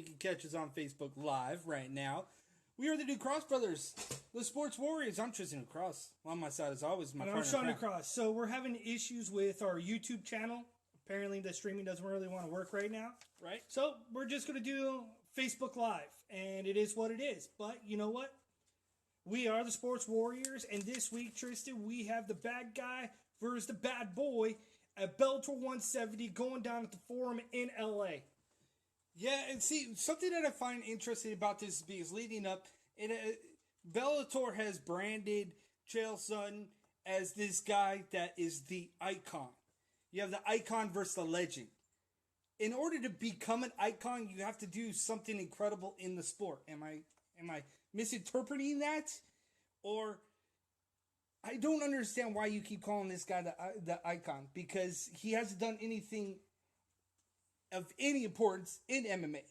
You can catch us on Facebook Live right now. We are the New Cross Brothers, the Sports Warriors. I'm Tristan Cross. On my side, as always, my partner. I'm Sean Cross. So we're having issues with our YouTube channel. Apparently, the streaming doesn't really want to work right now. Right. So we're just going to do Facebook Live, and it is what it is. But you know what? We are the Sports Warriors, and this week, Tristan, we have the bad guy versus the bad boy at Bellator 170 going down at the Forum in LA. Yeah, and see, something that I find interesting about this is because leading up, Bellator has branded Chael Sonnen as this guy that is the icon. You have the icon versus the legend. In order to become an icon, you have to do something incredible in the sport. Am I misinterpreting that? Or I don't understand why you keep calling this guy the icon, because he hasn't done anything of any importance in MMA.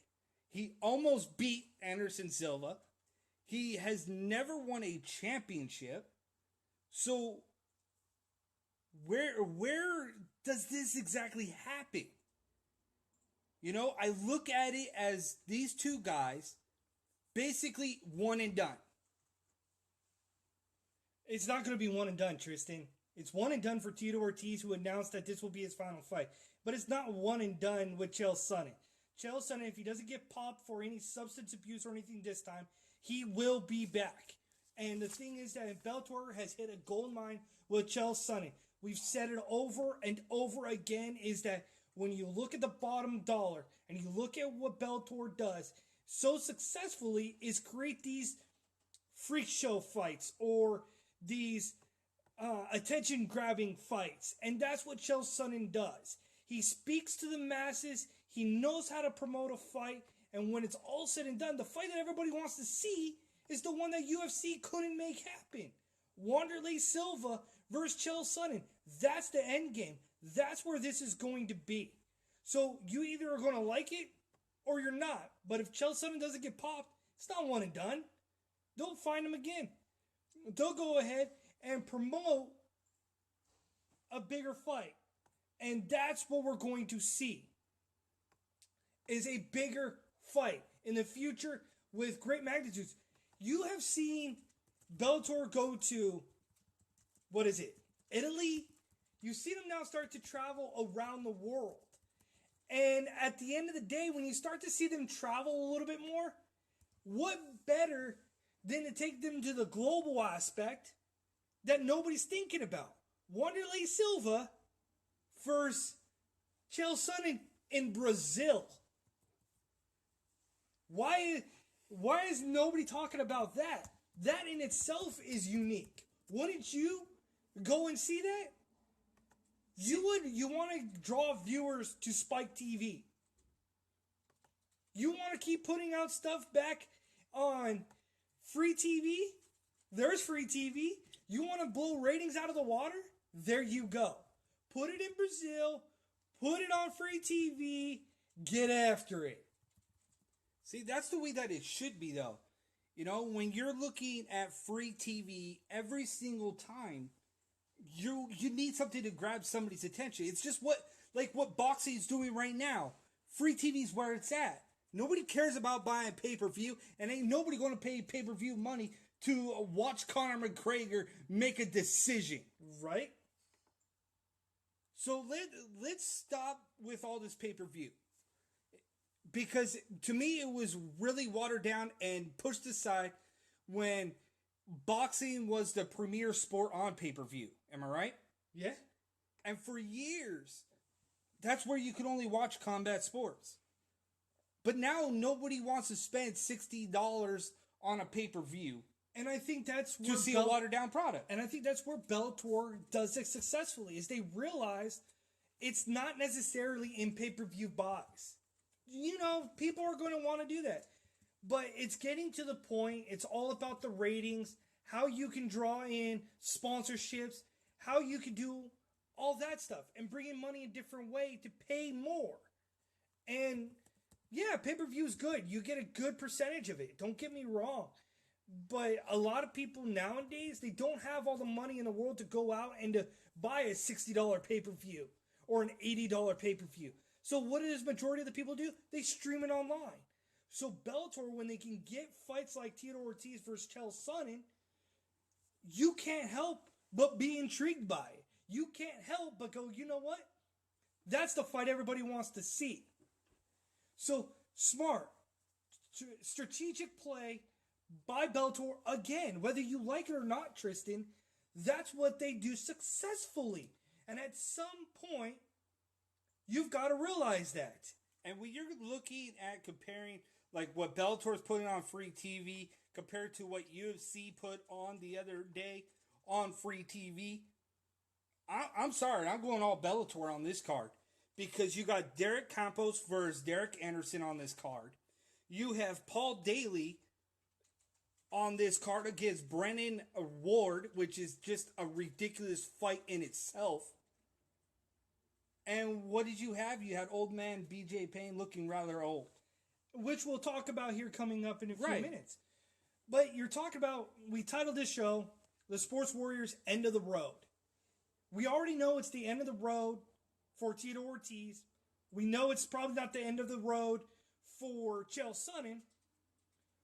He almost beat Anderson Silva. He has never won a championship. So where does this exactly happen? You know, I look at it as these two guys basically one and done. It's not going to be one and done, Tristan. It's one and done for Tito Ortiz, who announced that this will be his final fight. But it's not one and done with Chael Sonnen. Chael Sonnen, if he doesn't get popped for any substance abuse or anything this time, he will be back. And the thing is that Bellator has hit a gold mine with Chael Sonnen. We've said it over and over again, is that when you look at the bottom dollar and you look at what Bellator does so successfully, is create these freak show fights or these attention-grabbing fights. And that's what Chael Sonnen does. He speaks to the masses. He knows how to promote a fight. And when it's all said and done, the fight that everybody wants to see is the one that UFC couldn't make happen. Wanderlei Silva versus Chael Sonnen. That's the end game. That's where this is going to be. So you either are going to like it or you're not. But if Chael Sonnen doesn't get popped, it's not one and done. They'll find him again. They'll go ahead and promote a bigger fight. And that's what we're going to see, is a bigger fight in the future with great magnitudes. You have seen Bellator go to, Italy? You see them now start to travel around the world. And at the end of the day, when you start to see them travel a little bit more, what better than to take them to the global aspect that nobody's thinking about? Wanderlei Silva versus Chael Sonnen in Brazil. Why is nobody talking about that? That in itself is unique. Wouldn't you go and see that? You want to draw viewers to Spike TV. You want to keep putting out stuff back on free TV? There's free TV. You want to blow ratings out of the water? There you go. Put it in Brazil. Put it on free TV. Get after it. See, that's the way that it should be, though. You know, when you're looking at free TV every single time, you need something to grab somebody's attention. It's just what boxing is doing right now. Free TV is where it's at. Nobody cares about buying pay-per-view, and ain't nobody going to pay pay-per-view money to watch Conor McGregor make a decision. Right? So let's stop with all this pay-per-view. Because to me, it was really watered down and pushed aside when boxing was the premier sport on pay-per-view. Am I right? Yeah. And for years, that's where you could only watch combat sports. But now nobody wants to spend $60 on a pay-per-view. And I think that's where to see a watered-down product. And I think that's where Bellator does it successfully, is they realize it's not necessarily in pay-per-view buys. You know, people are going to want to do that. But it's getting to the point, it's all about the ratings, how you can draw in sponsorships, how you can do all that stuff, and bring in money a different way to pay more. And yeah, pay-per-view is good. You get a good percentage of it. Don't get me wrong. But a lot of people nowadays, they don't have all the money in the world to go out and to buy a $60 pay-per-view or an $80 pay-per-view. So what does majority of the people do? They stream it online. So Bellator, when they can get fights like Tito Ortiz versus Chael Sonnen, you can't help but be intrigued by it. You can't help but go, you know what? That's the fight everybody wants to see. So smart, strategic play by Bellator again, whether you like it or not, Tristan. That's what they do successfully. And at some point, you've got to realize that. And when you're looking at comparing like what Bellator's putting on free TV compared to what UFC put on the other day on free TV, I'm sorry, I'm going all Bellator on this card. Because you got Derek Campos versus Derek Anderson on this card. You have Paul Daly on this card against Brennan Ward, which is just a ridiculous fight in itself. And what did you have? You had old man BJ Penn looking rather old. Which we'll talk about here coming up in a few minutes. But you're talking about, we titled this show, The Sports Warriors End of the Road. We already know it's the end of the road for Tito Ortiz. We know it's probably not the end of the road for Chael Sonnen.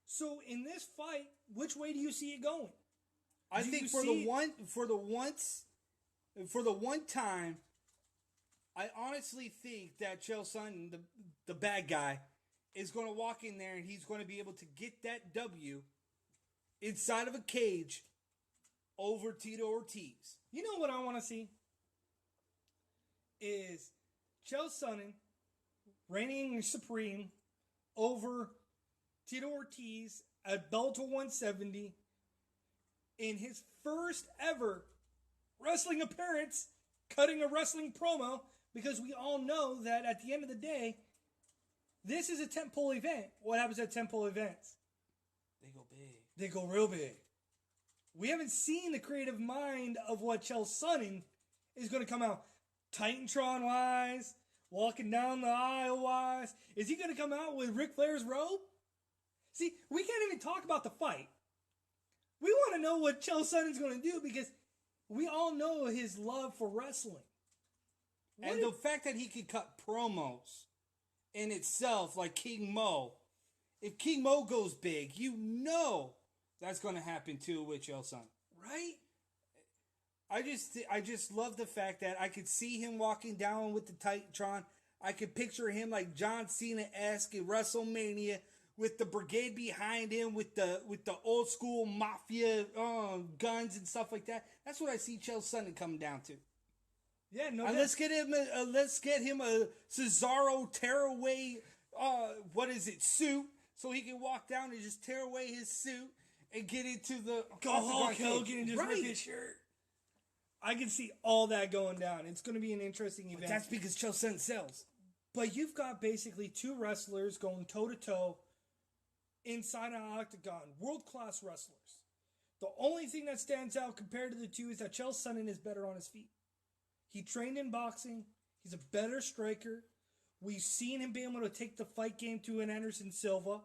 So in this fight, which way do you see it going? I think for the one time, I honestly think that Chael Sonnen, the bad guy, is going to walk in there and he's going to be able to get that W inside of a cage over Tito Ortiz. You know what I want to see? Is Chael Sonnen reigning supreme over Tito Ortiz at Bellator 170 in his first ever wrestling appearance, cutting a wrestling promo, because we all know that at the end of the day, this is a tentpole event. What happens at tentpole events? They go big. They go real big. We haven't seen the creative mind of what Chael Sonnen is going to come out. Titantron-wise, walking down the aisle-wise. Is he going to come out with Ric Flair's robe? See, we can't even talk about the fight. We want to know what Chael Sonnen's going to do because we all know his love for wrestling. And the fact that he could cut promos in itself, like King Mo. If King Mo goes big, you know that's going to happen too with Chael Sonnen. Right? I just love the fact that I could see him walking down with the Titantron. I could picture him like John Cena-esque in WrestleMania with the brigade behind him, with the old school mafia guns and stuff like that. That's what I see Chael Sonnen coming down to. Yeah, no. And let's get him a Cesaro tearaway suit, so he can walk down and just tear away his suit and get into the Hulk Hogan and just rip his shirt. I can see all that going down. It's going to be an interesting event. But that's because Chael Sonnen sells. But you've got basically two wrestlers going toe-to-toe inside an octagon. World-class wrestlers. The only thing that stands out compared to the two is that Chael Sonnen is better on his feet. He trained in boxing. He's a better striker. We've seen him be able to take the fight game to an Anderson Silva.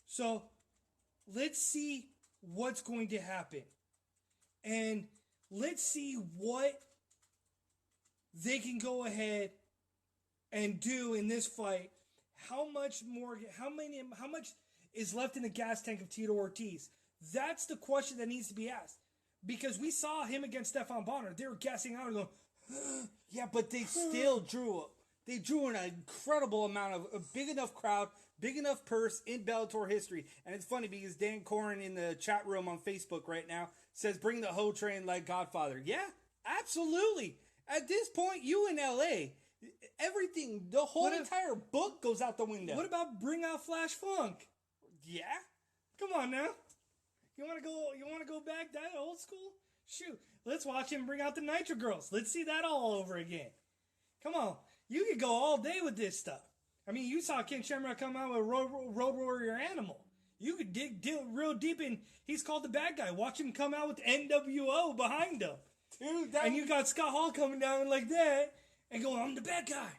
So, let's see what's going to happen. And let's see what they can go ahead and do in this fight. How much is left in the gas tank of Tito Ortiz? That's the question that needs to be asked. Because we saw him against Stefan Bonner. They were gassing out and going, yeah, but they still drew an incredible amount of a big enough crowd, big enough purse in Bellator history. And it's funny because Dan Corin in the chat room on Facebook right now says, bring the hoe train like Godfather. Yeah, absolutely. At this point, you in LA, everything, the whole entire book goes out the window. What about bring out Flash Funk? Yeah. Come on now. You want to go back that old school? Shoot, let's watch him bring out the Nitro Girls. Let's see that all over again. Come on. You could go all day with this stuff. I mean, you saw Ken Shamrock come out with Road Warrior Animal. You could dig real deep in. He's called the bad guy. Watch him come out with NWO behind him. Dude, and you got Scott Hall coming down like that and going, I'm the bad guy.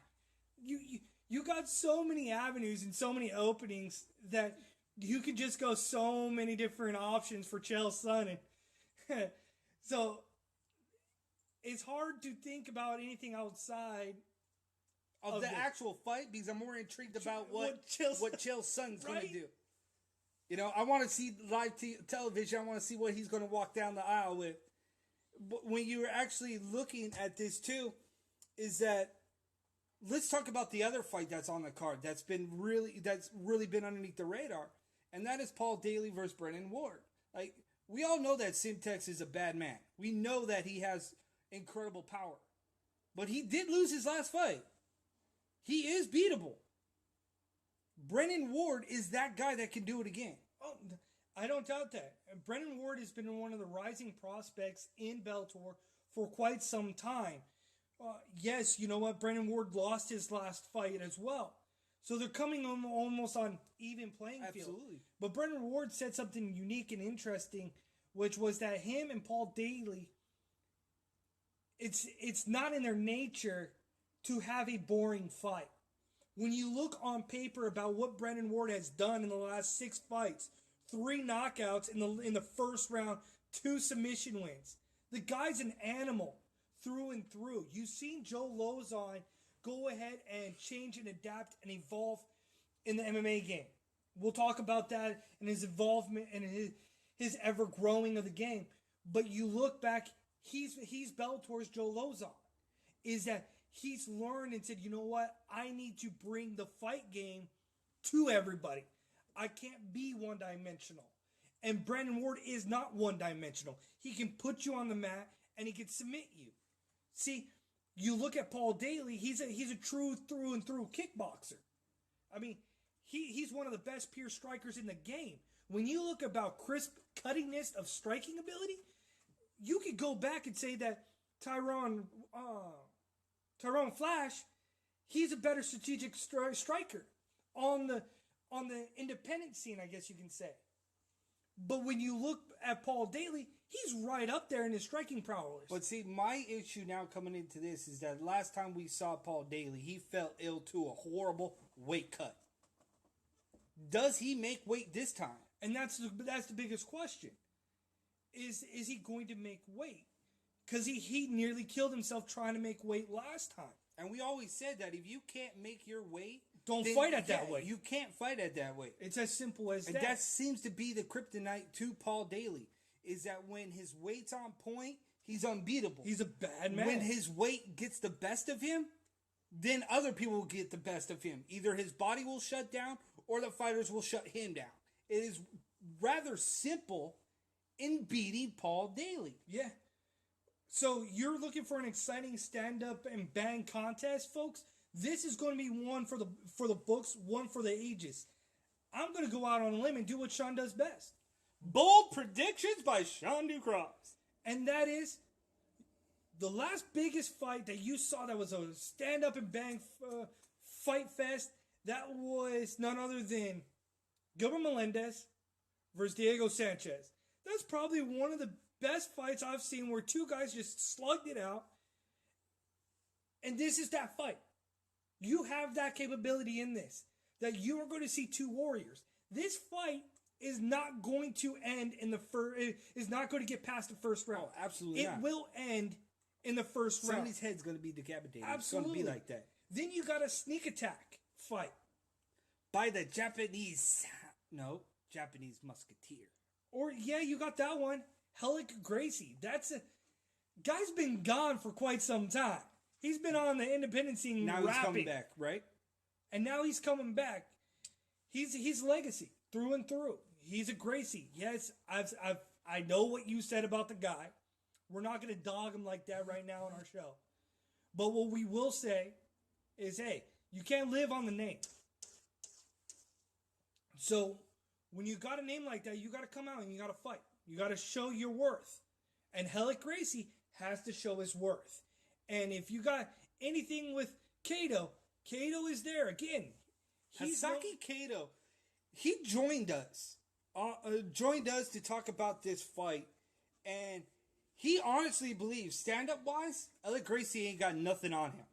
You got so many avenues and so many openings that you could just go so many different options for Chael Sonnen. So it's hard to think about anything outside of the actual fight, because I'm more intrigued about what Chael's son's going to do. You know, I want to see live television. I want to see what he's going to walk down the aisle with. But when you're actually looking at this too, is that let's talk about the other fight that's on the card that's really been underneath the radar, and that is Paul Daly versus Brennan Ward. Like, we all know that Simtex is a bad man. We know that he has incredible power, but he did lose his last fight. He is beatable. Brennan Ward is that guy that can do it again. Oh, I don't doubt that. Brennan Ward has been one of the rising prospects in Bellator for quite some time. Yes, you know what? Brennan Ward lost his last fight as well. So they're coming almost on even playing field. Absolutely. But Brennan Ward said something unique and interesting, which was that him and Paul Daly, it's not in their nature to have a boring fight. When you look on paper about what Brennan Ward has done in the last 6 fights, 3 knockouts in the first round, 2 submission wins. The guy's an animal through and through. You've seen Joe Lozon go ahead and change and adapt and evolve in the MMA game. We'll talk about that and his involvement and his ever growing of the game. But you look back, he's Bellator's Joe Lozon. Is that he's learned and said, you know what? I need to bring the fight game to everybody. I can't be one-dimensional. And Brennan Ward is not one-dimensional. He can put you on the mat and he can submit you. See, you look at Paul Daly, he's a true through and through kickboxer. I mean, he's one of the best pure strikers in the game. When you look about crisp cuttingness of striking ability, you could go back and say that Tyrone Flash, he's a better strategic striker on the independent scene, I guess you can say. But when you look at Paul Daly, he's right up there in his striking prowess. But see, my issue now coming into this is that last time we saw Paul Daly, he fell ill to a horrible weight cut. Does he make weight this time? And that's the biggest question. Is he going to make weight? Because he nearly killed himself trying to make weight last time. And we always said that if you can't make your weight, don't fight at that weight. You can't fight at that weight. It's as simple as that. And that seems to be the kryptonite to Paul Daly, is that when his weight's on point, he's unbeatable. He's a bad man. When his weight gets the best of him, then other people will get the best of him. Either his body will shut down or the fighters will shut him down. It is rather simple in beating Paul Daly. Yeah. So you're looking for an exciting stand-up and bang contest, folks? This is going to be one for the books, one for the ages. I'm going to go out on a limb and do what Sean does best. Bold predictions by Sean Ducross. And that is the last biggest fight that you saw that was a stand-up and bang fight fest. That was none other than Gilbert Melendez versus Diego Sanchez. That's probably one of the best fights I've seen where 2 guys just slugged it out. And this is that fight. You have that capability in this. That you are going to see 2 warriors. This fight is not going to end in the first. Is not going to get past the first round. Oh, absolutely not. It will end in the first round. Somebody's head's going to be decapitated. Absolutely. It's going to be like that. Then you got a sneak attack fight by the Japanese musketeer. Or yeah, you got that one. Helic Gracie. That's a guy's been gone for quite some time. He's been on the independent scene. Now he's coming back, right? And now he's coming back. He's legacy through and through. He's a Gracie. Yes, I know what you said about the guy. We're not going to dog him like that right now on our show. But what we will say is, hey, you can't live on the name. So when you got a name like that, you got to come out and you got to fight. You got to show your worth. And Helic Gracie has to show his worth. And if you got anything with Kato is there again. Hisaki Kato, he joined us. Joined us to talk about this fight. And he honestly believes, stand-up wise, Helic Gracie ain't got nothing on him.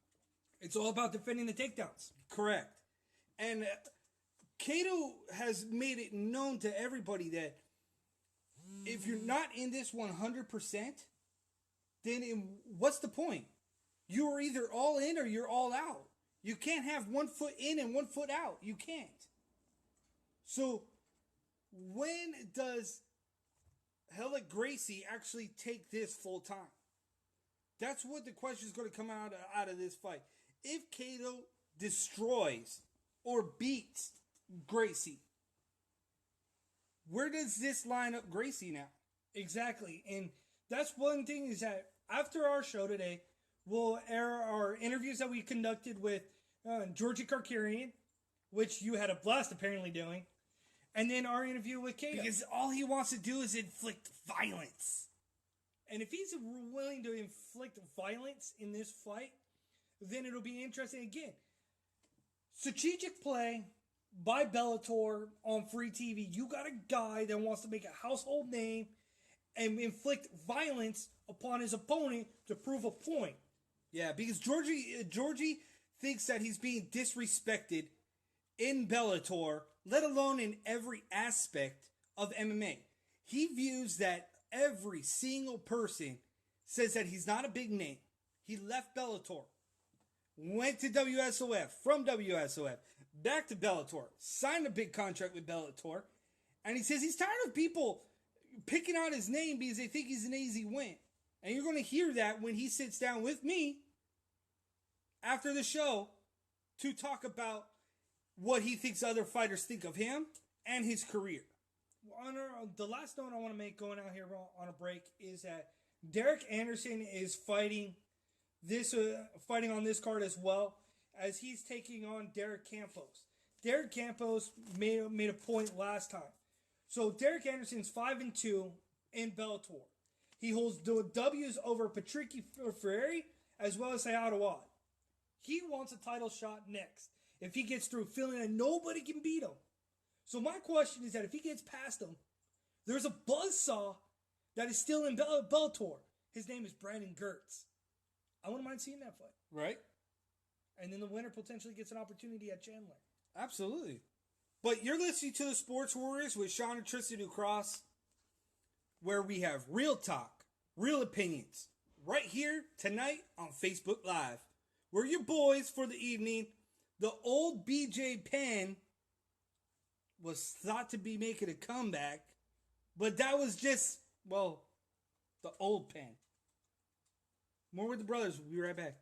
It's all about defending the takedowns. Correct. And Kato has made it known to everybody that if you're not in this 100%, then what's the point? You are either all in or you're all out. You can't have 1 foot in and 1 foot out. You can't. So, when does Hella Gracie actually take this full time? That's what the question is going to come out of this fight. If Cato destroys or beats Gracie, where does this line up Gracie now? Exactly. And that's one thing is that after our show today, we'll air our interviews that we conducted with Georgie Karkarian, which you had a blast apparently doing, and then our interview with Cato. Because all he wants to do is inflict violence. And if he's willing to inflict violence in this fight, then it'll be interesting again. Strategic play by Bellator on free TV. You got a guy that wants to make a household name and inflict violence upon his opponent to prove a point. Yeah, because Georgie thinks that he's being disrespected in Bellator, let alone in every aspect of MMA. He views that every single person says that he's not a big name. He left Bellator, went to WSOF, from WSOF, back to Bellator, signed a big contract with Bellator, and he says he's tired of people picking out his name because they think he's an easy win. And you're going to hear that when he sits down with me after the show to talk about what he thinks other fighters think of him and his career. The last note I want to make going out here on a break is that Derek Anderson is fighting on this card as well, as he's taking on Derek Campos. Derek Campos made a point last time. So Derek Anderson's 5-2 in Bellator. He holds the W's over Patricky Ferreri as well as Sayada Wad. He wants a title shot next if he gets through feeling that nobody can beat him. So my question is that if he gets past him, there's a buzzsaw that is still in Bellator. His name is Brandon Gertz. I wouldn't mind seeing that fight. Right. And then the winner potentially gets an opportunity at Chandler. Absolutely. But you're listening to the Sports Warriors with Sean and Tristan Ducross, where we have real talk, real opinions, right here tonight on Facebook Live. We're your boys for the evening. The old BJ Penn was thought to be making a comeback, but that was just, well, the old Penn. More with the brothers. We'll be right back.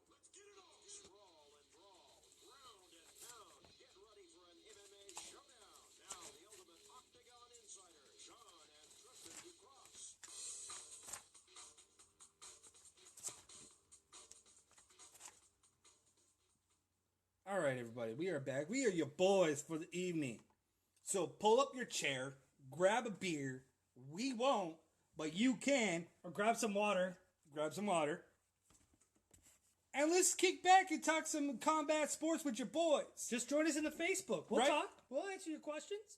Let's get it on. Sprawl and brawl, ground and pound. Get ready for an MMA showdown. Now the ultimate Octagon Insider, Sean and Tristan Ducross. All right, everybody, we are back. We are your boys for the evening. So pull up your chair, grab a beer. We won't, but you can. Or grab some water. Grab some water. And let's kick back and talk some combat sports with your boys. Just join us in the Facebook. We'll Right. talk. We'll answer your questions.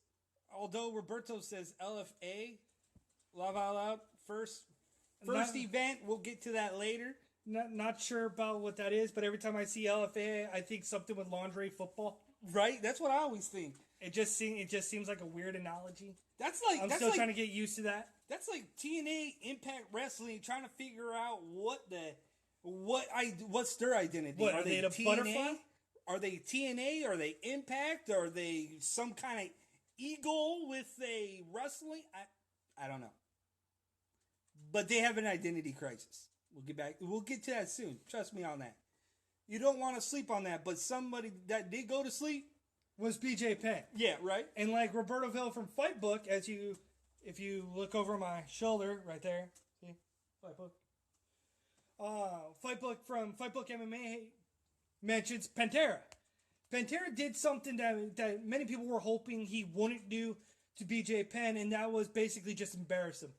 Although Roberto says LFA, laugh out loud, first Not- event. We'll get to that later. Not sure about what that is, but every time I see LFA, I think something with lingerie football. Right? That's what I always think. It just seems like a weird analogy. That's like I'm that's still like, trying to get used to that. That's like TNA Impact Wrestling trying to figure out what's their identity. What, are they the butterfly? Are they TNA? Are they Impact? Are they some kind of eagle with a wrestling? I don't know. But they have an identity crisis. We'll get to that soon. Trust me on that. You don't want to sleep on that, but somebody that did go to sleep Was BJ Penn. Yeah, right? And like Roberto Villa from Fight Book, if you look over my shoulder right there, see? Fight Book. Fight Book from Fight Book MMA mentions Pantera. Pantera did something that many people were hoping he wouldn't do to BJ Penn, and that was basically just embarrass him.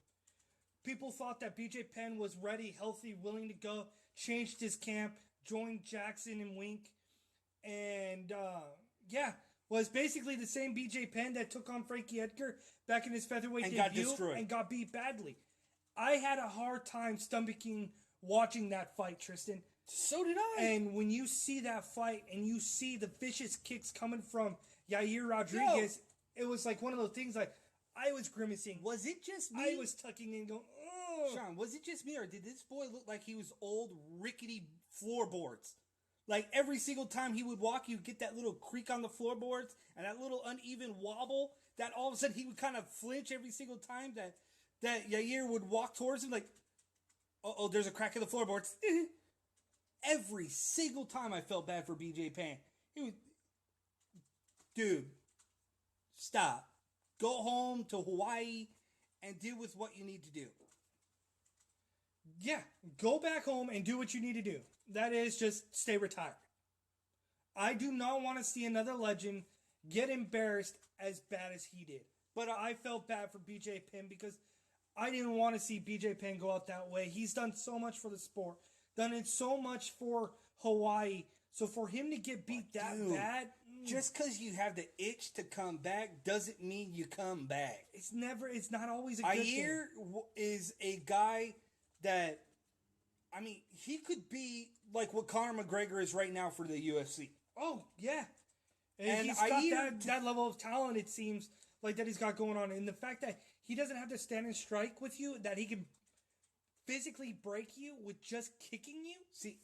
People thought that BJ Penn was ready, healthy, willing to go, changed his camp, joined Jackson and Wink, and was basically the same BJ Penn that took on Frankie Edgar back in his featherweight And debut got destroyed. and got beat badly. I had a hard time stomaching watching that fight, Tristan. So did I. And when you see that fight and you see the vicious kicks coming from Yair Rodriguez, it was like one of those things like I was grimacing. Was it just me? I was tucking in going, oh. Sean, was it just me, or did this boy look like he was old, rickety floorboards? Like every single time he would walk, you'd get that little creak on the floorboards and that little uneven wobble that all of a sudden he would kind of flinch every single time that Yair would walk towards him. Like, oh, there's a crack in the floorboards. Every single time I felt bad for BJ Penn. He would, dude, stop. Go home to Hawaii and deal with what you need to do. Yeah, go back home and do what you need to do. That is just stay retired. I do not want to see another legend get embarrassed as bad as he did. But I felt bad for BJ Penn because I didn't want to see BJ Penn go out that way. He's done so much for the sport, done it so much for Hawaii. So for him to get beat that bad, just because you have the itch to come back doesn't mean you come back. It's not always a good thing. Yair is a guy that, I mean, he could be like what Conor McGregor is right now for the UFC. Oh, yeah. And he's got that level of talent, it seems, like that he's got going on. And the fact that he doesn't have to stand and strike with you, that he can physically break you with just kicking you. See,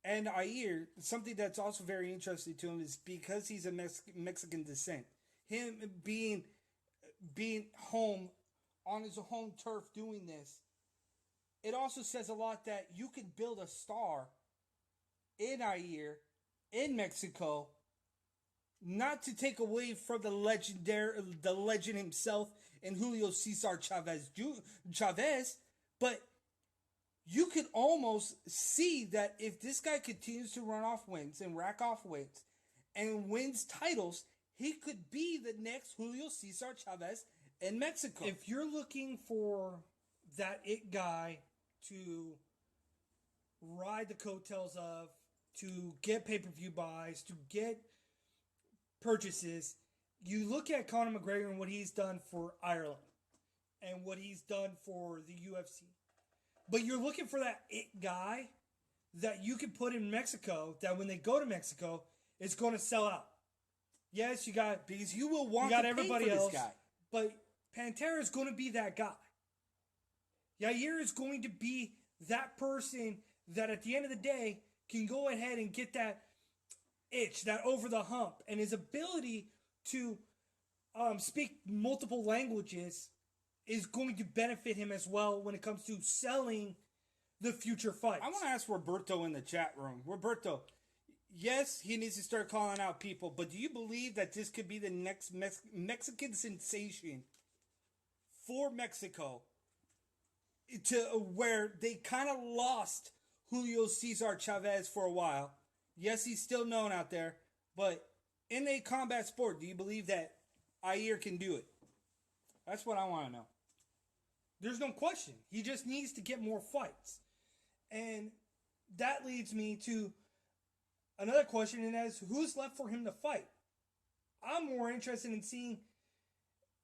and Yair, something that's also very interesting to him is because he's a Mexican descent, him being home on his home turf doing this, it also says a lot that you can build a star in Yair, in Mexico, not to take away from the legend himself and Julio Cesar Chavez, but you could almost see that if this guy continues to run off wins and rack off wins and wins titles, he could be the next Julio Cesar Chavez in Mexico. If you're looking for that it guy to ride the coattails of, to get pay-per-view buys, to get purchases, you look at Conor McGregor and what he's done for Ireland and what he's done for the UFC. But you're looking for that it guy that you can put in Mexico, that when they go to Mexico, it's going to sell out. Yes, you got, because you will want you got to everybody pay for else, this guy. But Pantera is going to be that guy. Yair is going to be that person that at the end of the day can go ahead and get that itch, that over the hump, and his ability to speak multiple languages is going to benefit him as well when it comes to selling the future fights. I want to ask Roberto in the chat room. Roberto, yes, he needs to start calling out people, but do you believe that this could be the next Mexican sensation for Mexico, to where they kind of lost Julio Cesar Chavez for a while? Yes, he's still known out there, but in a combat sport, do you believe that Yair can do it? That's what I want to know. There's no question. He just needs to get more fights. And that leads me to another question, and that is, who's left for him to fight? I'm more interested in seeing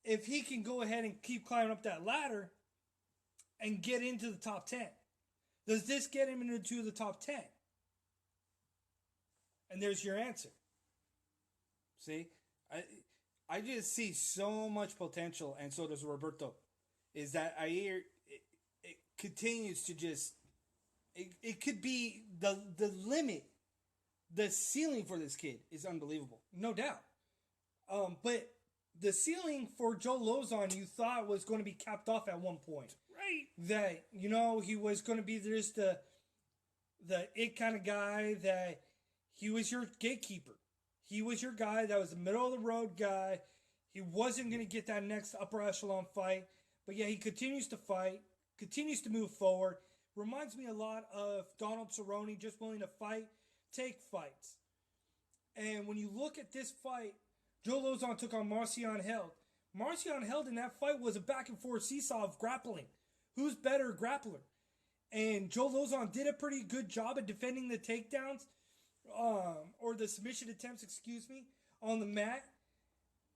if he can go ahead and keep climbing up that ladder and get into the top 10. Does this get him into the top 10? And there's your answer. See, I just see so much potential, and so does Roberto. Is that Yair, it continues to just, it could be the limit, the ceiling for this kid is unbelievable. No doubt. But the ceiling for Joe Lozon, you thought was going to be capped off at one point. Right. That, he was going to be just the it kind of guy, that he was your gatekeeper. He was your guy that was the middle of the road guy. He wasn't going to get that next upper echelon fight. But yeah, he continues to fight, continues to move forward. Reminds me a lot of Donald Cerrone, just willing to fight, take fights. And when you look at this fight, Joe Lozon took on Marcion Held. Marcion Held in that fight was a back and forth seesaw of grappling. Who's better grappler? And Joe Lozon did a pretty good job at defending the takedowns, or the submission attempts, on the mat.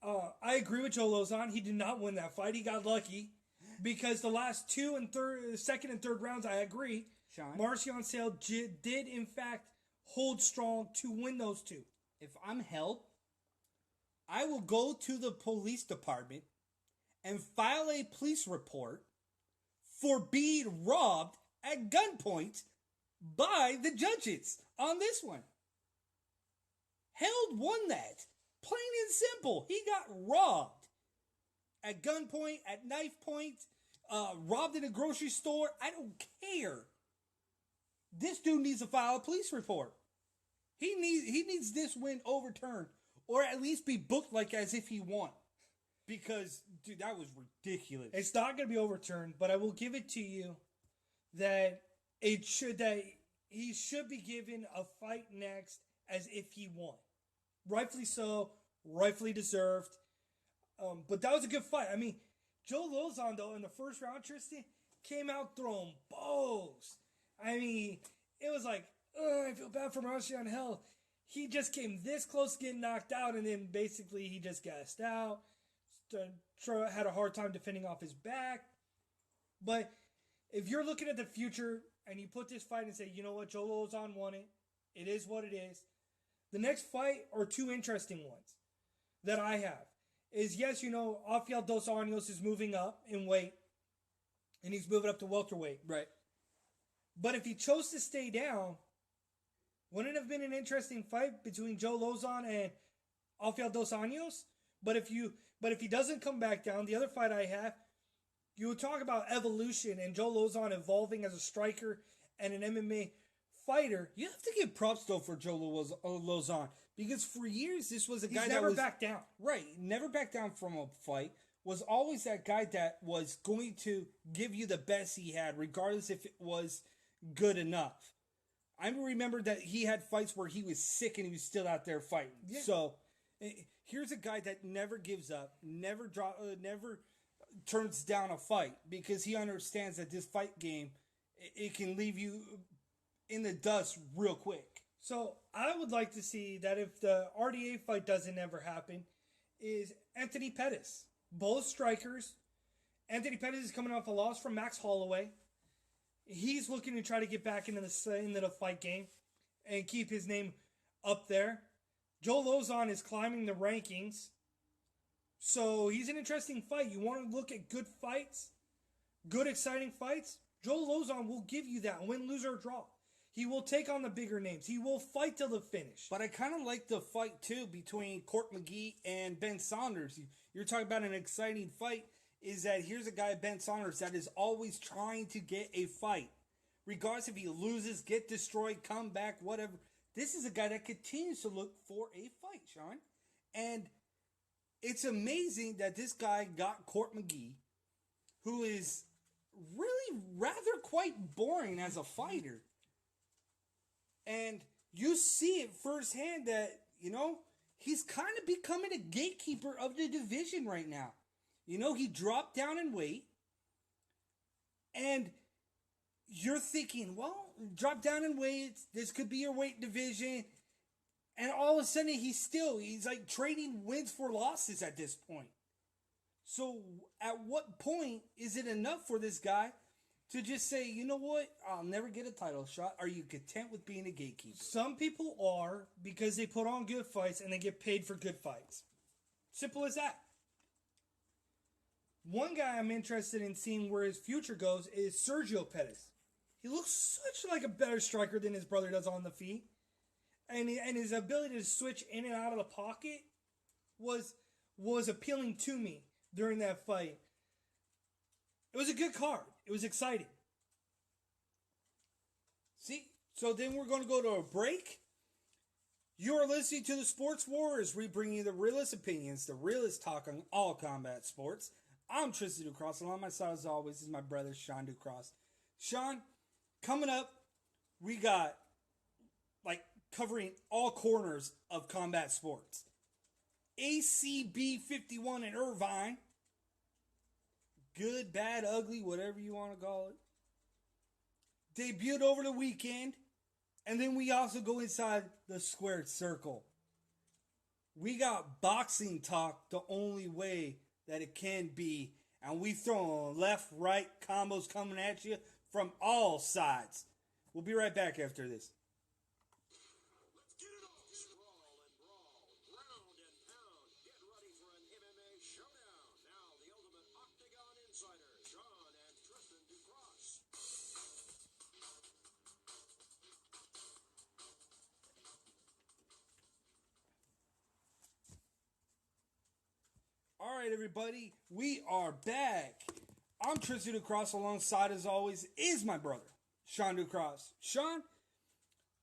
I agree with Joe Lozon. He did not win that fight. He got lucky because the last second and third rounds, I agree. Marcion Held did in fact hold strong to win those two. If I'm Held, I will go to the police department and file a police report for being robbed at gunpoint by the judges on this one. Held won that. Plain and simple. He got robbed. At gunpoint, at knife point, robbed in a grocery store. I don't care. This dude needs to file a police report. He needs this win overturned. Or at least be booked like as if he won. Because, dude, that was ridiculous. It's not going to be overturned, but I will give it to you that he should be given a fight next as if he won. Rightfully so, rightfully deserved. But that was a good fight. I mean, Joe Lozon, though, in the first round, Tristan, came out throwing bows. I mean, it was like, I feel bad for Marcion Hell. He just came this close to getting knocked out, and then basically he just gassed out. Had a hard time defending off his back. But if you're looking at the future and you put this fight and say, you know what, Joe Lozon won it. It is what it is. The next fight are two interesting ones that I have. Is, yes, you know, Rafael Dos Anjos is moving up in weight. And he's moving up to welterweight. Right. But if he chose to stay down, wouldn't it have been an interesting fight between Joe Lozon and Rafael Dos Anjos? But if he doesn't come back down, the other fight I have, you would talk about evolution and Joe Lozon evolving as a striker and an MMA fighter. You have to give props, though, for Joe Lozon. Because for years, this was a guy that never backed down. Right. Never backed down from a fight. Was always that guy that was going to give you the best he had, regardless if it was good enough. I remember that he had fights where he was sick and he was still out there fighting. Yeah. So, here's a guy that never gives up, never turns down a fight, because he understands that this fight game, it can leave you in the dust real quick. So I would like to see that if the RDA fight doesn't ever happen, is Anthony Pettis. Both strikers. Anthony Pettis is coming off a loss from Max Holloway. He's looking to try to get back into the fight game and keep his name up there. Joe Lozon is climbing the rankings. So he's an interesting fight. You want to look at good fights, good exciting fights? Joe Lozon will give you that, win, lose, or draw. He will take on the bigger names. He will fight till the finish. But I kind of like the fight, too, between Court McGee and Ben Saunders. You're talking about an exciting fight, is that here's a guy, Ben Saunders, that is always trying to get a fight. Regardless if he loses, get destroyed, come back, whatever. This is a guy that continues to look for a fight, Sean. And it's amazing that this guy got Court McGee, who is really rather quite boring as a fighter. And you see it firsthand that, you know, he's kind of becoming a gatekeeper of the division right now. You know, he dropped down in weight. And you're thinking, well, drop down in weight. This could be your weight division. And all of a sudden, he's like trading wins for losses at this point. So at what point is it enough for this guy to just say, you know what, I'll never get a title shot? Are you content with being a gatekeeper? Some people are, because they put on good fights and they get paid for good fights. Simple as that. One guy I'm interested in seeing where his future goes is Sergio Pettis. He looks such like a better striker than his brother does on the feet. And his ability to switch in and out of the pocket was appealing to me during that fight. It was a good card. It was exciting. See, so then we're going to go to a break. You are listening to the Sports Wars. We bring you the realest opinions, the realest talk on all combat sports. I'm Tristan Ducross. Along my side, as always, is my brother, Sean Ducross. Sean, coming up, we got, covering all corners of combat sports. ACB 51 in Irvine. Good, bad, ugly, whatever you want to call it. Debuted over the weekend. And then we also go inside the squared circle. We got boxing talk the only way that it can be. And we throwing left, right combos coming at you from all sides. We'll be right back after this. Let's get it on. Sprawl and brawl, ground and pound. Get ready for an MMA showdown. Now the ultimate octagon insider, Sean and Tristan Ducross. right, everybody, we are back. I'm Tristan Ducross. Alongside, as always, is my brother, Sean Ducross. Sean,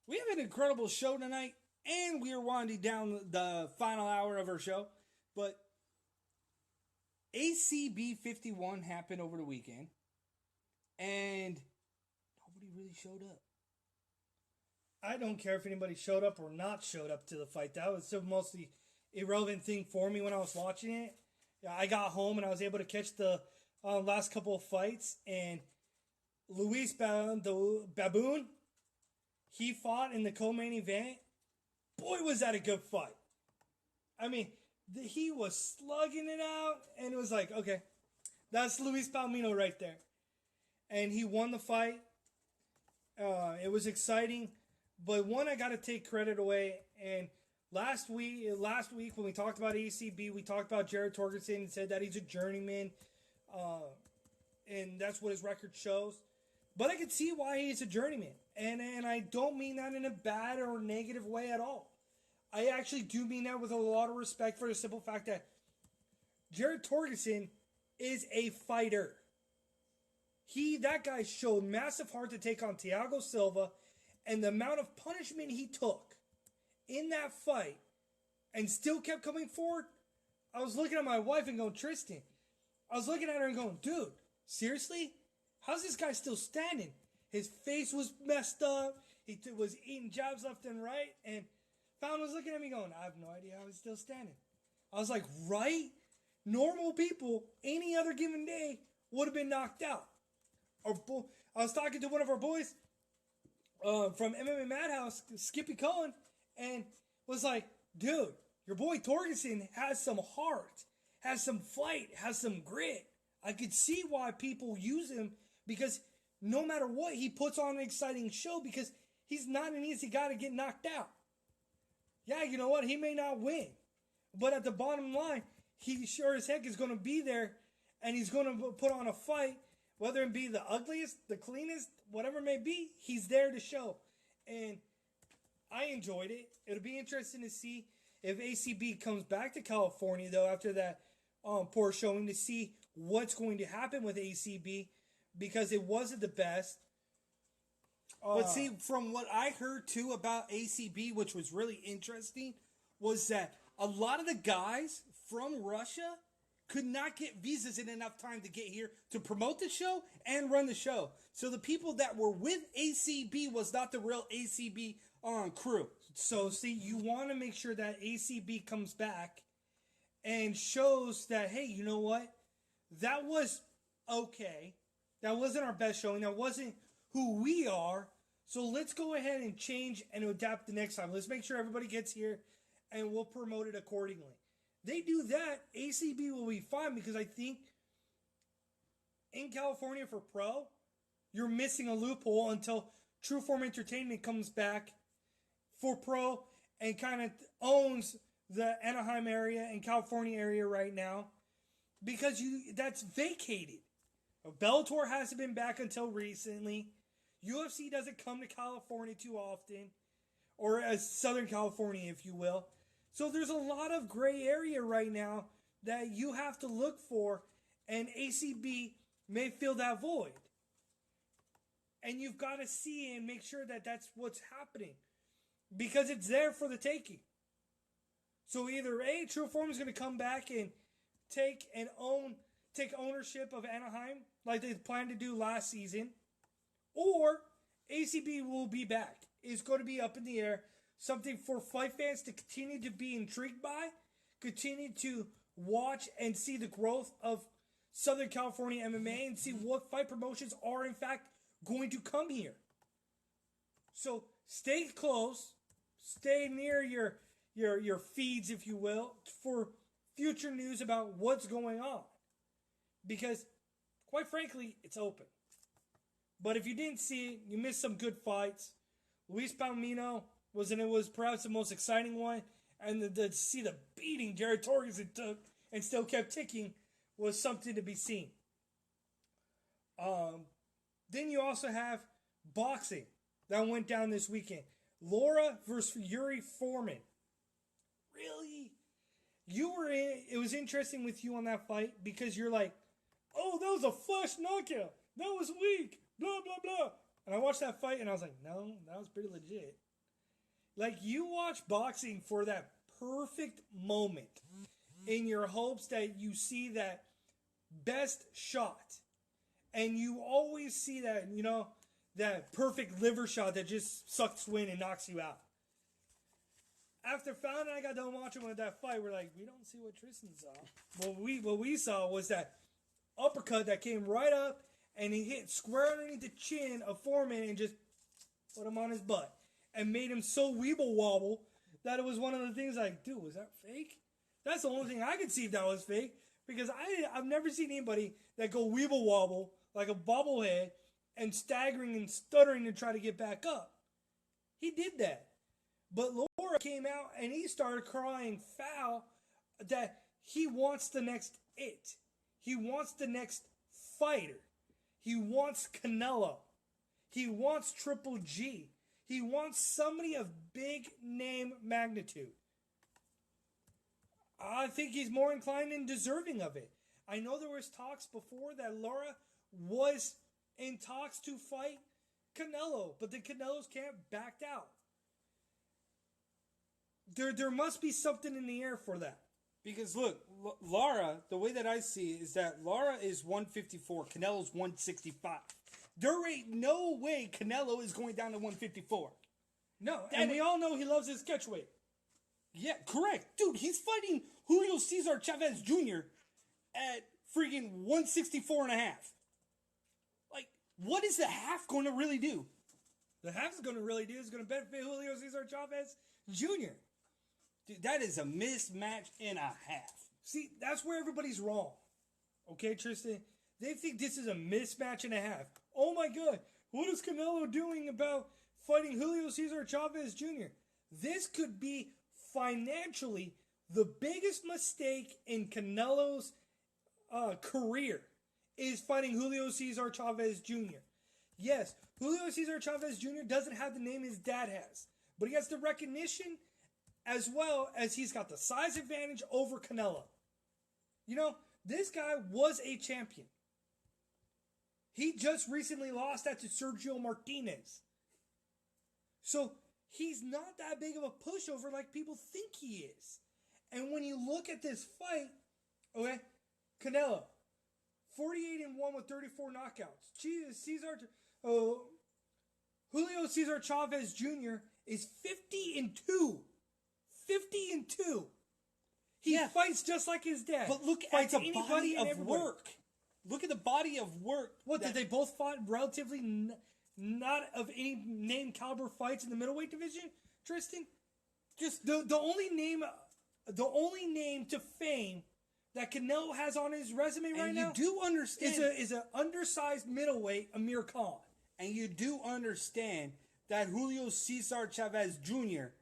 we have an incredible show tonight, and we are winding down the final hour of our show. But ACB 51 happened over the weekend, and nobody really showed up. I don't care if anybody showed up or not showed up to the fight. That was the mostly irrelevant thing for me when I was watching it. Yeah, I got home and I was able to catch the last couple of fights. And Luis the Baboon, he fought in the co-main event. Boy, was that a good fight. I mean, he was slugging it out. And it was like, okay, that's Luis Palomino right there. And he won the fight. It was exciting. But one, I got to take credit away. And last week when we talked about ACB, we talked about Jared Torgerson and said that he's a journeyman. And that's what his record shows. But I could see why he's a journeyman. And I don't mean that in a bad or negative way at all. I actually do mean that with a lot of respect for the simple fact that Jared Torgerson is a fighter. That guy showed massive heart to take on Thiago Silva. And the amount of punishment he took in that fight and still kept coming forward, I was looking at my wife and going, Tristan, I was looking at her and going, dude, seriously? How's this guy still standing? His face was messed up. He was eating jabs left and right. And Fallon was looking at me going, I have no idea how he's still standing. I was like, right? Normal people, any other given day, would have been knocked out. I was talking to one of our boys from MMA Madhouse, Skippy Cohen, and was like, dude, your boy Torgerson has some heart, has some fight, has some grit. I could see why people use him, because no matter what, he puts on an exciting show, because he's not an easy guy to get knocked out. Yeah, you know what? He may not win, but at the bottom line, he sure as heck is going to be there, and he's going to put on a fight, whether it be the ugliest, the cleanest, whatever it may be, he's there to show. And I enjoyed it. It'll be interesting to see if ACB comes back to California, though, after that poor showing, to see what's going to happen with ACB, because it wasn't the best. But see, from what I heard, too, about ACB, which was really interesting, was that a lot of the guys from Russia could not get visas in enough time to get here to promote the show and run the show. So the people that were with ACB was not the real ACB crew. So, see, you want to make sure that ACB comes back and shows that, hey, you know what? That was okay. That wasn't our best showing. That wasn't who we are. So let's go ahead and change and adapt the next time. Let's make sure everybody gets here, and we'll promote it accordingly. They do that, ACB will be fine, because I think in California for pro, you're missing a loophole until True Form Entertainment comes back for pro and kind of owns the Anaheim area and California area right now, because that's vacated. Bellator hasn't been back until recently. UFC doesn't come to California too often, or as Southern California, if you will. So there's a lot of gray area right now that you have to look for, and ACB may fill that void. And you've got to see and make sure that that's what's happening, because it's there for the taking. So either A, True Form is going to come back and take ownership of Anaheim like they planned to do last season, or ACB will be back. It's going to be up in the air. Something for fight fans to continue to be intrigued by, continue to watch and see the growth of Southern California MMA, and see what fight promotions are in fact going to come here. So stay close, stay near your feeds, if you will, for future news about what's going on. Because, quite frankly, it's open. But if you didn't see it, you missed some good fights. Luis Palomino was perhaps the most exciting one, and to see the beating Jared Torgerson took and still kept ticking was something to be seen. Then you also have boxing that went down this weekend. Lara versus Yuri Foreman. Really? It was interesting with you on that fight because you're like, oh, that was a flush knockout. That was weak. Blah, blah, blah. And I watched that fight and I was like, no, that was pretty legit. Like, you watch boxing for that perfect moment in your hopes that you see that best shot. And you always see that, that perfect liver shot that just sucks wind and knocks you out. After Fallon and I got done watching with that fight, we're like, we don't see what Tristan saw. What we saw was that uppercut that came right up and he hit square underneath the chin of Foreman and just put him on his butt. And made him so weeble wobble that it was one of the things like, dude, was that fake? That's the only thing I could see if that was fake. Because I've never seen anybody that go weeble wobble like a bobblehead and staggering and stuttering to try to get back up. He did that. But Lara came out and he started crying foul that he wants the next it. He wants the next fighter. He wants Canelo. He wants Triple G. He wants somebody of big name magnitude. I think he's more inclined and deserving of it. I know there was talks before that Lara was in talks to fight Canelo, but the Canelo's camp backed out. There must be something in the air for that. Because look, Lara, the way that I see it is that Lara is 154, Canelo's 165. There ain't no way Canelo is going down to 154. No, and we all know he loves his catch weight. Yeah, correct. Dude, he's fighting Julio Cesar Chavez Jr. at freaking 164 and a half. Like, what is the half going to really do? The half is going to really do is going to benefit Julio Cesar Chavez Jr. Dude, that is a mismatch and a half. See, that's where everybody's wrong. Okay, Tristan? They think this is a mismatch and a half. Oh my God, what is Canelo doing about fighting Julio Cesar Chavez Jr.? This could be financially the biggest mistake in Canelo's career is fighting Julio Cesar Chavez Jr. Yes, Julio Cesar Chavez Jr. doesn't have the name his dad has, but he has the recognition as well as he's got the size advantage over Canelo. This guy was a champion. He just recently lost that to Sergio Martinez. So he's not that big of a pushover like people think he is. And when you look at this fight, okay, Canelo, 48-1 with 34 knockouts. Julio Cesar Chavez Jr. is 50-2. 50-2. He fights just like his dad. But look at the body of work. Look at the body of work. What, did they both fight relatively not of any name caliber fights in the middleweight division, Tristan? Just the only name to fame that Canelo has on his resume right now. And you do understand is an undersized middleweight Amir Khan. And you do understand that Julio Cesar Chavez Jr.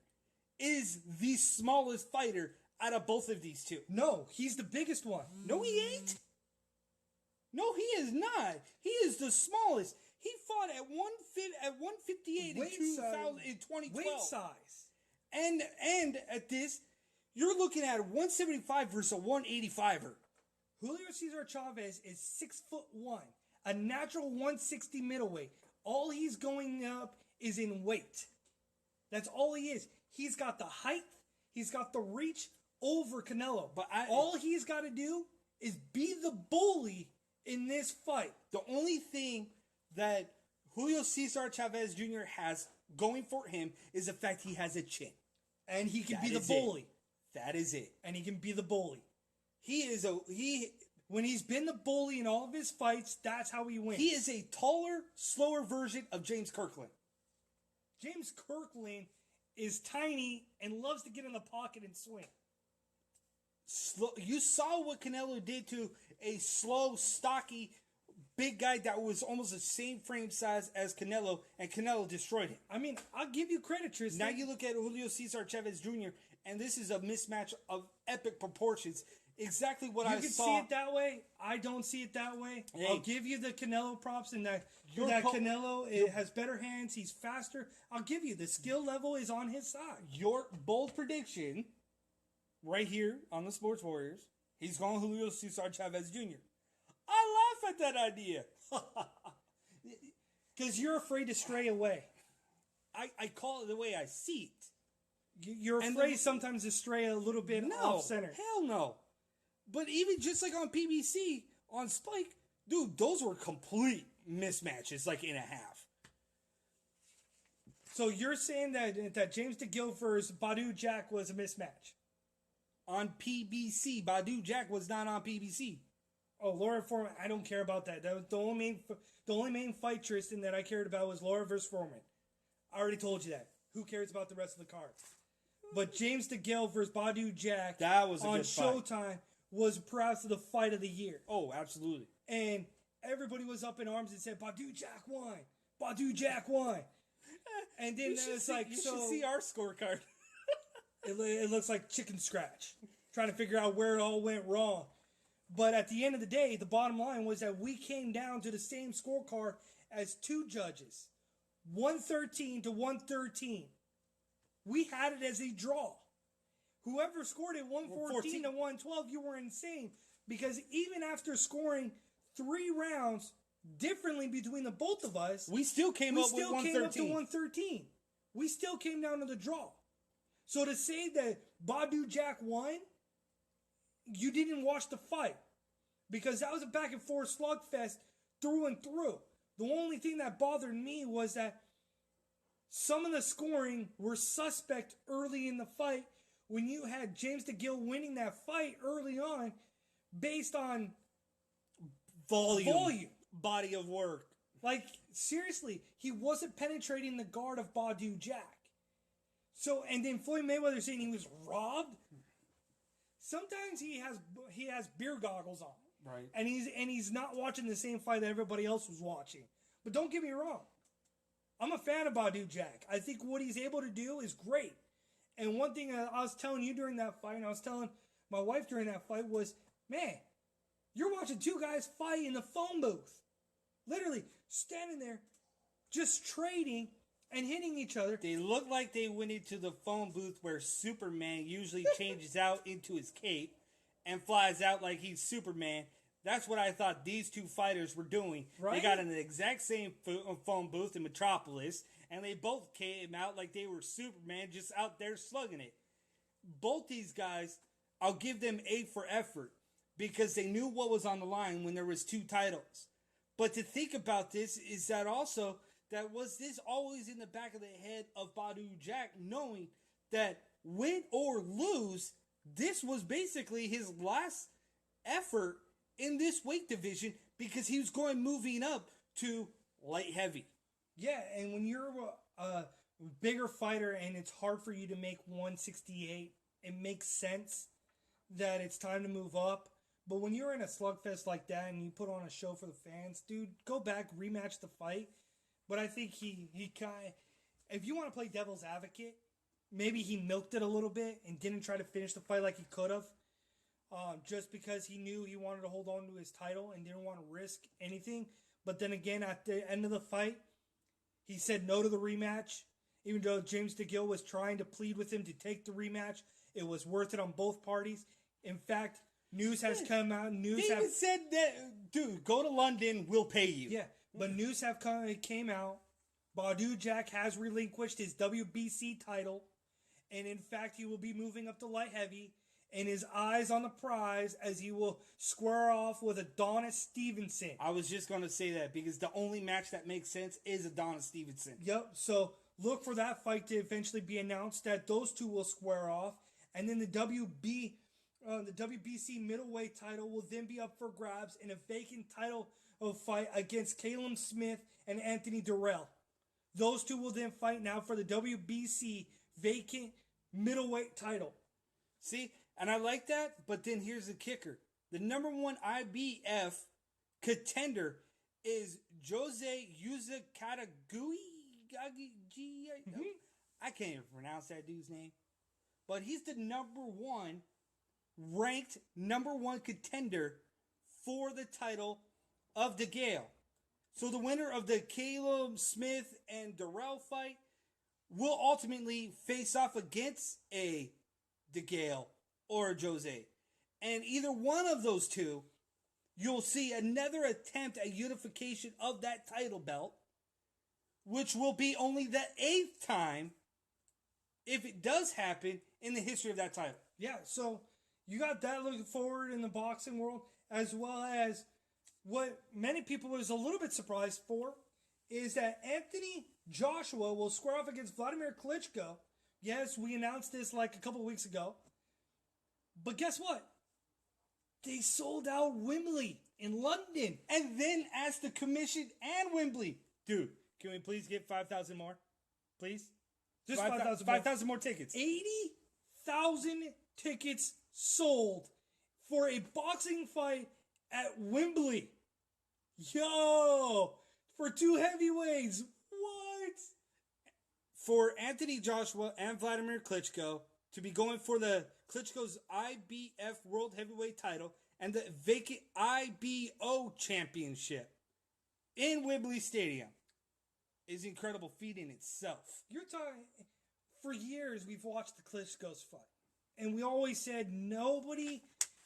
is the smallest fighter out of both of these two. No, he's the biggest one. No, he ain't. No, he is not. He is the smallest. He fought at 158 in 2012. Weight size. And at this, you're looking at 175 versus a 185er. Julio Cesar Chavez is 6'1", a natural 160 middleweight. All he's going up is in weight. That's all he is. He's got the height. He's got the reach over Canelo. But all he's got to do is be the bully in this fight. The only thing that Julio Cesar Chavez Jr. has going for him is the fact he has a chin. And he can be the bully. That is it. And he can be the bully. When he's been the bully in all of his fights, that's how he wins. He is a taller, slower version of James Kirkland. James Kirkland is tiny and loves to get in the pocket and swing. You saw what Canelo did to a slow, stocky, big guy that was almost the same frame size as Canelo, and Canelo destroyed him. I mean, I'll give you credit, Tristan. Now you look at Julio Cesar Chavez Jr., and this is a mismatch of epic proportions. Exactly what I saw. You can see it that way. I don't see it that way. Hey. I'll give you the Canelo props in that Canelo has better hands. He's faster. I'll give you the skill level is on his side. Your bold prediction right here on the Sports Warriors. He's calling Julio Cesar Chavez Jr. I laugh at that idea. Because you're afraid to stray away. I call it the way I see it. You're afraid sometimes to stray a little bit off center. Hell no. But even just like on PBC, on Spike, dude, those were complete mismatches, like in a half. So you're saying that James DeGale versus Badu Jack was a mismatch? On PBC, Badu Jack was not on PBC. Oh, Laura Foreman, I don't care about that. That was the only main fight, Tristan, that I cared about was Laura versus Foreman. I already told you that. Who cares about the rest of the card? But James DeGale versus Badu Jack that was a on good Showtime fight. Was perhaps the fight of the year. Oh, absolutely. And everybody was up in arms and said, Badu Jack won. Badu Jack won. And then it's like, you should see our scorecard. It looks like chicken scratch. Trying to figure out where it all went wrong. But at the end of the day, the bottom line was that we came down to the same scorecard as two judges. 113 to 113. We had it as a draw. Whoever scored it 114 to 112, you were insane. Because even after scoring 3 rounds differently between the both of us, we still came up with 113. Came up to 113. We still came down to the draw. So to say that Badu Jack won, you didn't watch the fight. Because that was a back and forth slugfest through and through. The only thing that bothered me was that some of the scoring were suspect early in the fight when you had James DeGale winning that fight early on based on volume. Body of work. Like, seriously, he wasn't penetrating the guard of Badu Jack. So, and then Floyd Mayweather saying he was robbed. Sometimes he has beer goggles on. Right. And he's not watching the same fight that everybody else was watching. But don't get me wrong. I'm a fan of Badu Jack. I think what he's able to do is great. And one thing I was telling you during that fight, and I was telling my wife during that fight was, man, you're watching two guys fight in the phone booth. Literally standing there, just trading and hitting each other. They look like they went into the phone booth where Superman usually changes out into his cape and flies out like he's Superman. That's what I thought these two fighters were doing. Right? They got in the exact same phone booth in Metropolis, and they both came out like they were Superman, just out there slugging it. Both these guys, I'll give them A for effort, because they knew what was on the line when there was 2 titles. But to think about this is that also, that was this always in the back of the head of Badu Jack, knowing that win or lose, this was basically his last effort in this weight division, because he was moving up to light heavy. Yeah, and when you're a bigger fighter and it's hard for you to make 168, it makes sense that it's time to move up. But when you're in a slugfest like that and you put on a show for the fans, dude, go back, rematch the fight. But I think he kind of, if you want to play devil's advocate, maybe he milked it a little bit and didn't try to finish the fight like he could have. Just because he knew he wanted to hold on to his title and didn't want to risk anything. But then again, at the end of the fight, he said no to the rematch. Even though James DeGale was trying to plead with him to take the rematch, it was worth it on both parties. In fact, news has come out. They even said that, dude, go to London, we'll pay you. Yeah, but news came out. Badu Jack has relinquished his WBC title. And in fact, he will be moving up to light heavy. And his eyes on the prize as he will square off with Adonis Stevenson. I was just going to say that, because the only match that makes sense is Adonis Stevenson. Yep, so look for that fight to eventually be announced, that those two will square off. And then the WBC middleweight title will then be up for grabs in a vacant title fight against Caleb Smith and Anthony Durrell. Those two will then fight now for the WBC vacant middleweight title. See? And I like that, but then here's the kicker. The number 1 IBF contender is Jose Yuza Katagui. I can't even pronounce that dude's name. But he's the ranked number 1 contender for the title of DeGale. So the winner of the Caleb Smith and Durrell fight will ultimately face off against a DeGale or Jose. And either one of those two, you'll see another attempt at unification of that title belt, which will be only the 8th time, if it does happen, in the history of that title. Yeah, so you got that looking forward in the boxing world, as well as what many people was a little bit surprised for is that Anthony Joshua will square off against Vladimir Klitschko. Yes, we announced this like a couple weeks ago. But guess what? They sold out Wembley in London. And then asked the commission and Wembley, dude, can we please get 5,000 more? Please? Just 5,000 more tickets. 80,000 tickets sold for a boxing fight at Wembley. Yo! For 2 heavyweights. What? For Anthony Joshua and Vladimir Klitschko to be going for the Klitschko's IBF World Heavyweight title and the vacant IBO Championship in Wembley Stadium is incredible feat in itself. You're talking... For years, we've watched the Klitschko's fight. And we always said nobody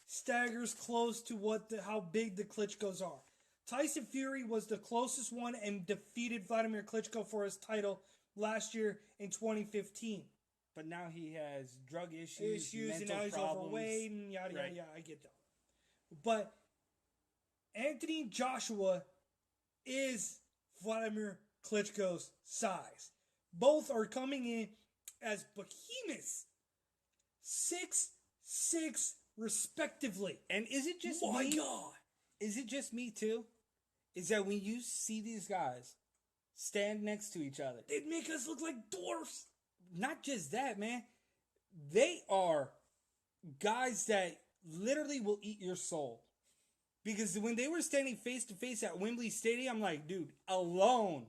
staggers close to how big the Klitschkos are. Tyson Fury was the closest one and defeated Vladimir Klitschko for his title last year in 2015. But now he has drug issues and now he's overweight and yada, yada, yada. I get that. But Anthony Joshua is Vladimir Klitschko's size. Both are coming in as behemoths. 6'6" respectively. And is it just my me? God. Is it just me too? Is that when you see these guys stand next to each other, they'd make us look like dwarfs. Not just that, man. They are guys that literally will eat your soul. Because when they were standing face to face at Wembley Stadium, I'm like, dude, alone,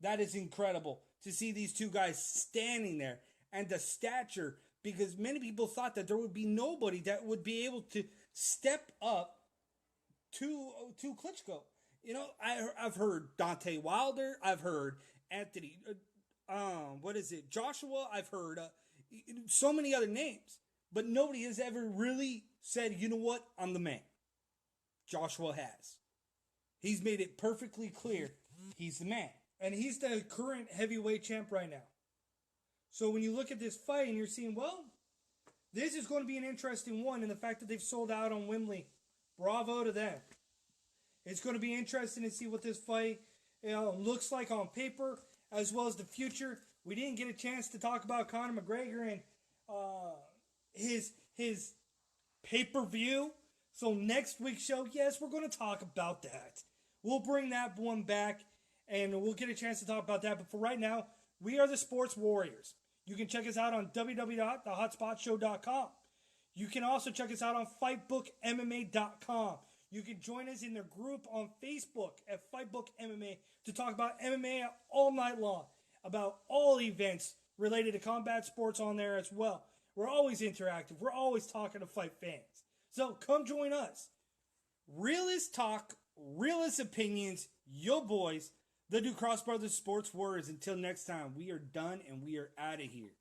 that is incredible to see these two guys standing there. And the stature, because many people thought that there would be nobody that would be able to step up to Klitschko. You know, I've heard Deontay Wilder. I've heard Anthony, Joshua. I've heard so many other names. But nobody has ever really said, you know what, I'm the man. Joshua has. He's made it perfectly clear he's the man. And he's the current heavyweight champ right now. So when you look at this fight and you're seeing, well, this is going to be an interesting one. And the fact that they've sold out on Wembley, bravo to them. It's going to be interesting to see what this fight looks like on paper, as well as the future. We didn't get a chance to talk about Conor McGregor and his pay-per-view. So next week's show, yes, we're going to talk about that. We'll bring that one back, and we'll get a chance to talk about that. But for right now, we are the Sports Warriors. You can check us out on www.thehotspot.show.com. You can also check us out on fightbookmma.com. You can join us in the group on Facebook at Fightbook MMA to talk about MMA all night long, about all events related to combat sports on there as well. We're always interactive. We're always talking to fight fans. So come join us. Realist talk, realist opinions, yo boys, the Ducross Brothers Sports Warriors. Until next time, we are done and we are out of here.